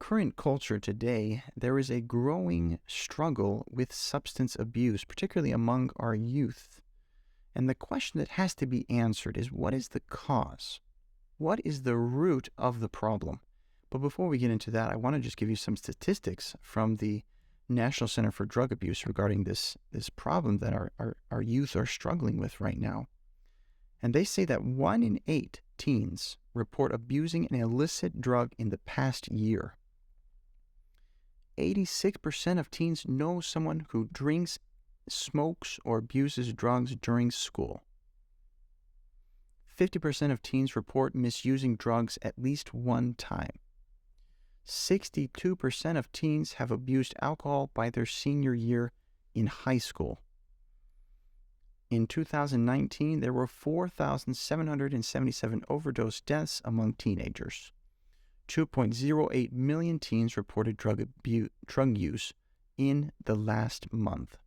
current culture today, there is a growing struggle with substance abuse, particularly among our youth. And the question that has to be answered is, what is the cause? What is the root of the problem? But before we get into that, I want to just give you some statistics from the National Center for Drug Abuse regarding this problem that our youth are struggling with right now. And they say that 1 in 8 teens report abusing an illicit drug in the past year. 86% of teens know someone who drinks, smokes, or abuses drugs during school. 50% of teens report misusing drugs at least one time. 62% of teens have abused alcohol by their senior year in high school. In 2019, there were 4,777 overdose deaths among teenagers. 2.08 million teens reported drug use in the last month,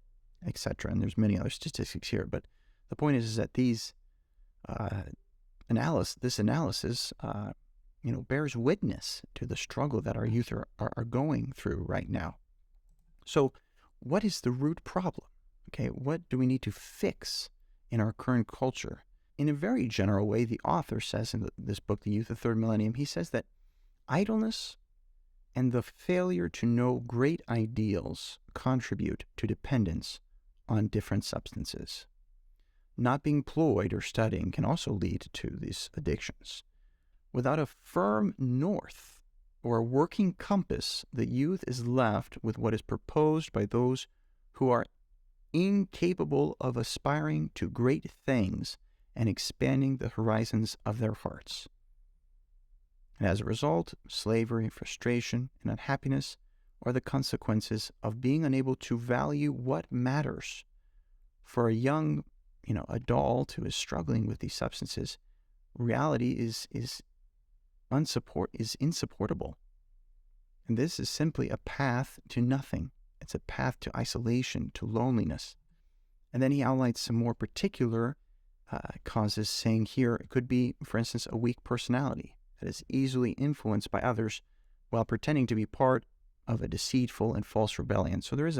etc. And there's many other statistics here, but the point is that this analysis bears witness to the struggle that our youth are going through right now. So what is the root problem? Okay, what do we need to fix in our current culture? In a very general way, the author says in this book, The Youth of Third Millennium, he says that idleness and the failure to know great ideals contribute to dependence on different substances. Not being employed or studying can also lead to these addictions. Without a firm north or a working compass, the youth is left with what is proposed by those who are incapable of aspiring to great things and expanding the horizons of their hearts. And as a result, slavery, frustration, and unhappiness are the consequences of being unable to value what matters. For a young, adult who is struggling with these substances, reality is insupportable. And this is simply a path to nothing. It's a path to isolation, to loneliness. And then he outlines some more particular causes, saying here it could be, for instance, a weak personality that is easily influenced by others while pretending to be part of a deceitful and false rebellion. So there's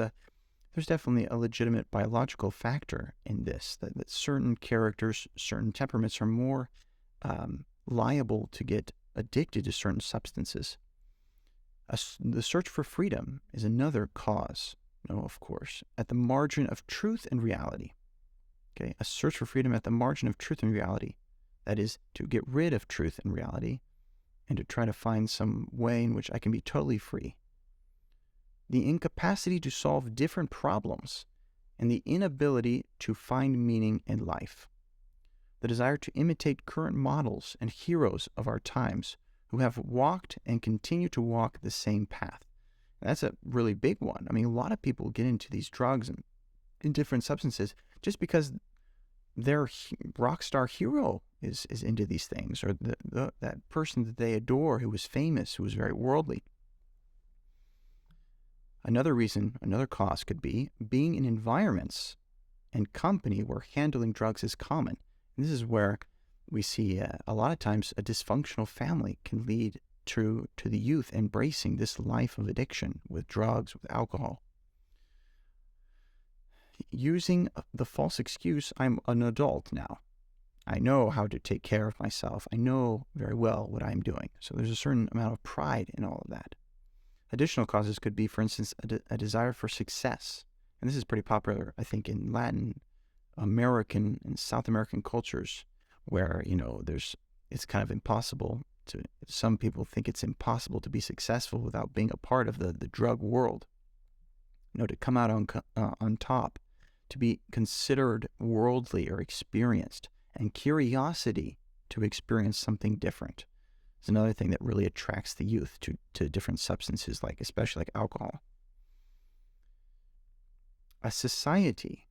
definitely a legitimate biological factor in this, that certain characters, certain temperaments are more liable to get addicted to certain substances. The search for freedom is another cause, of course, at the margin of truth and reality. Okay, a search for freedom at the margin of truth and reality. That is, to get rid of truth and reality and to try to find some way in which I can be totally free. The incapacity to solve different problems and the inability to find meaning in life. The desire to imitate current models and heroes of our times who have walked and continue to walk the same path. And that's a really big one. I mean, a lot of people get into these drugs and different substances just because their rock star hero is into these things, or that person that they adore who was famous, who was very worldly. Another cause could be being in environments and company where handling drugs is common. And this is where we see a lot of times a dysfunctional family can lead to the youth embracing this life of addiction with drugs, with alcohol. Using the false excuse, I'm an adult now. I know how to take care of myself. I know very well what I'm doing. So there's a certain amount of pride in all of that. Additional causes could be, for instance, a desire for success. And this is pretty popular, I think, in Latin American and South American cultures, where, it's kind of impossible some people think it's impossible to be successful without being a part of the drug world. To come out on top, to be considered worldly or experienced, and curiosity to experience something different is another thing that really attracts the youth to different substances, especially like alcohol. A society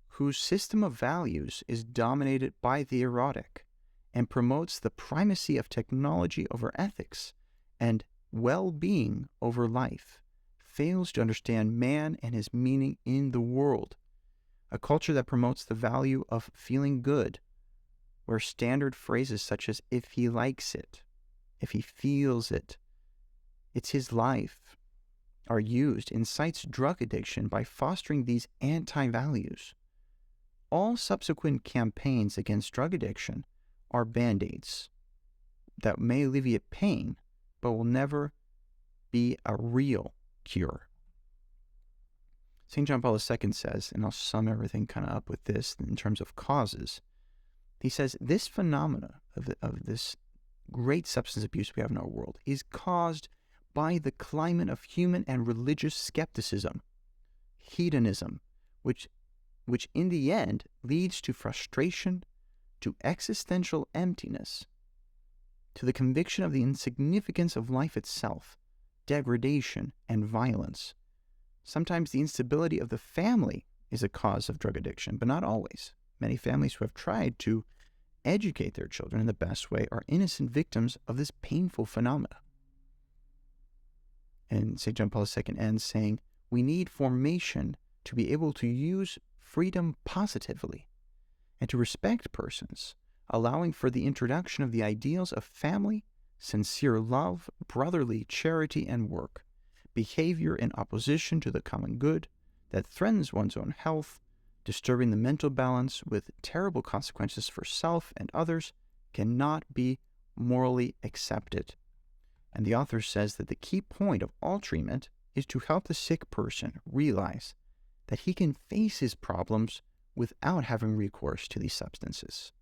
whose system of values is dominated by the erotic and promotes the primacy of technology over ethics and well-being over life fails to understand man and his meaning in the world. A culture that promotes the value of feeling good, where standard phrases such as if he likes it, if he feels it, It's his life are used incites drug addiction by fostering these anti-values. All subsequent campaigns against drug addiction are band-aids that may alleviate pain, but will never be a real cure. St. John Paul II says, and I'll sum everything kind of up with this in terms of causes, he says, this phenomena of this great substance abuse we have in our world is caused by the climate of human and religious skepticism, hedonism, which in the end leads to frustration, to existential emptiness, to the conviction of the insignificance of life itself, degradation, and violence. Sometimes the instability of the family is a cause of drug addiction, but not always. Many families who have tried to educate their children in the best way are innocent victims of this painful phenomena. And St. John Paul II ends saying, we need formation to be able to use freedom positively and to respect persons, allowing for the introduction of the ideals of family, sincere love, brotherly charity and work, behavior in opposition to the common good that threatens one's own health, disturbing the mental balance with terrible consequences for self and others, cannot be morally accepted. And the author says that the key point of all treatment is to help the sick person realize that he can face his problems without having recourse to these substances,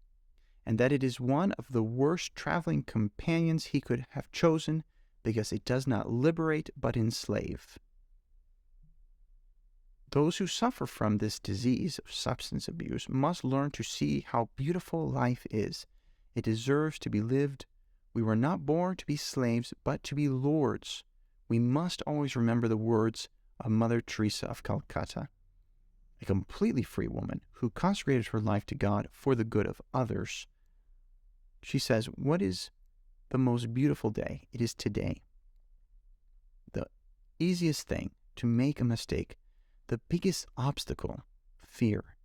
and that it is one of the worst traveling companions he could have chosen because it does not liberate but enslave. Those who suffer from this disease of substance abuse must learn to see how beautiful life is. It deserves to be lived. We were not born to be slaves, but to be lords. We must always remember the words of Mother Teresa of Calcutta, a completely free woman who consecrated her life to God for the good of others. She says, what is the most beautiful day? It is today. The easiest thing to make a mistake, the biggest obstacle, fear.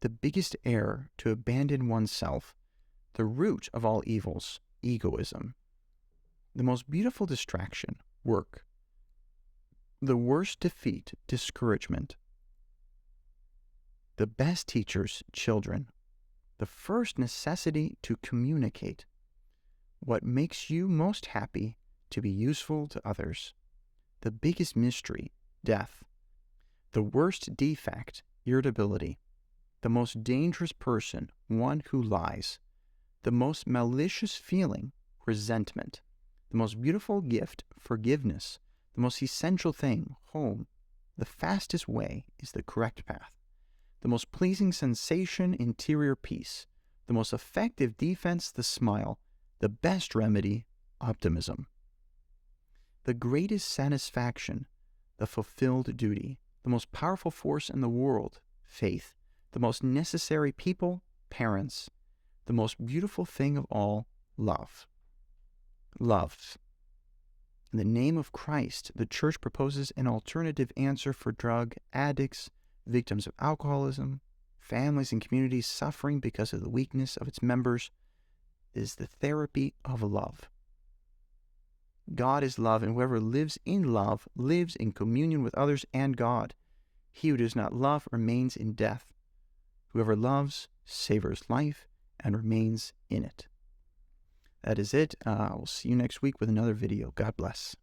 The biggest error, to abandon oneself. The root of all evils, egoism. The most beautiful distraction, work. The worst defeat, discouragement. The best teachers, children. The first necessity to communicate. What makes you most happy, to be useful to others. The biggest mystery, death. The worst defect, irritability. The most dangerous person, one who lies. The most malicious feeling, resentment. The most beautiful gift, forgiveness. The most essential thing, home. The fastest way is the correct path. The most pleasing sensation, interior peace. The most effective defense, the smile. The best remedy, optimism. The greatest satisfaction, the fulfilled duty. The most powerful force in the world, faith. The most necessary people, parents. The most beautiful thing of all, love. Love. In the name of Christ, the Church proposes an alternative answer for drug addicts, victims of alcoholism, families and communities suffering because of the weakness of its members. It is the therapy of love. God is love, and whoever lives in love lives in communion with others and God. He who does not love remains in death. Whoever loves savors life and remains in it. That is it. We'll see you next week with another video. God bless.